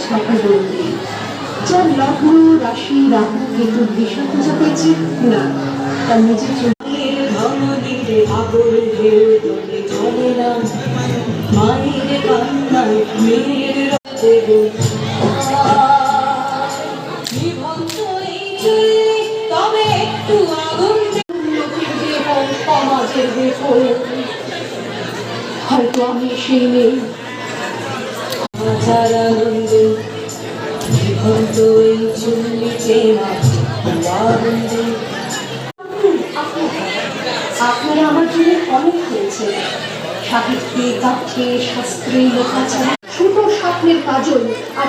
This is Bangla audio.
স্বপ্নবন্দী, যার লগ্ন রাশি রাহু কেতুর দিশা খুঁজে পেয়েছে না, তার নিজের মায়ের কান্নায় মেয়ের তবে একটু আগুন লোকের দেহ সমাজের দেহ, হয়তো আমি সেই নেই আনন্দে বিভক্ত এই চুল্লিতে আনন্দে। আপনারা আমার জন্য অনেক হয়েছে, সাহিত্যে, গাথে, শাস্ত্রে, লোকাচারে, ছোট স্বপ্নের কাজল আর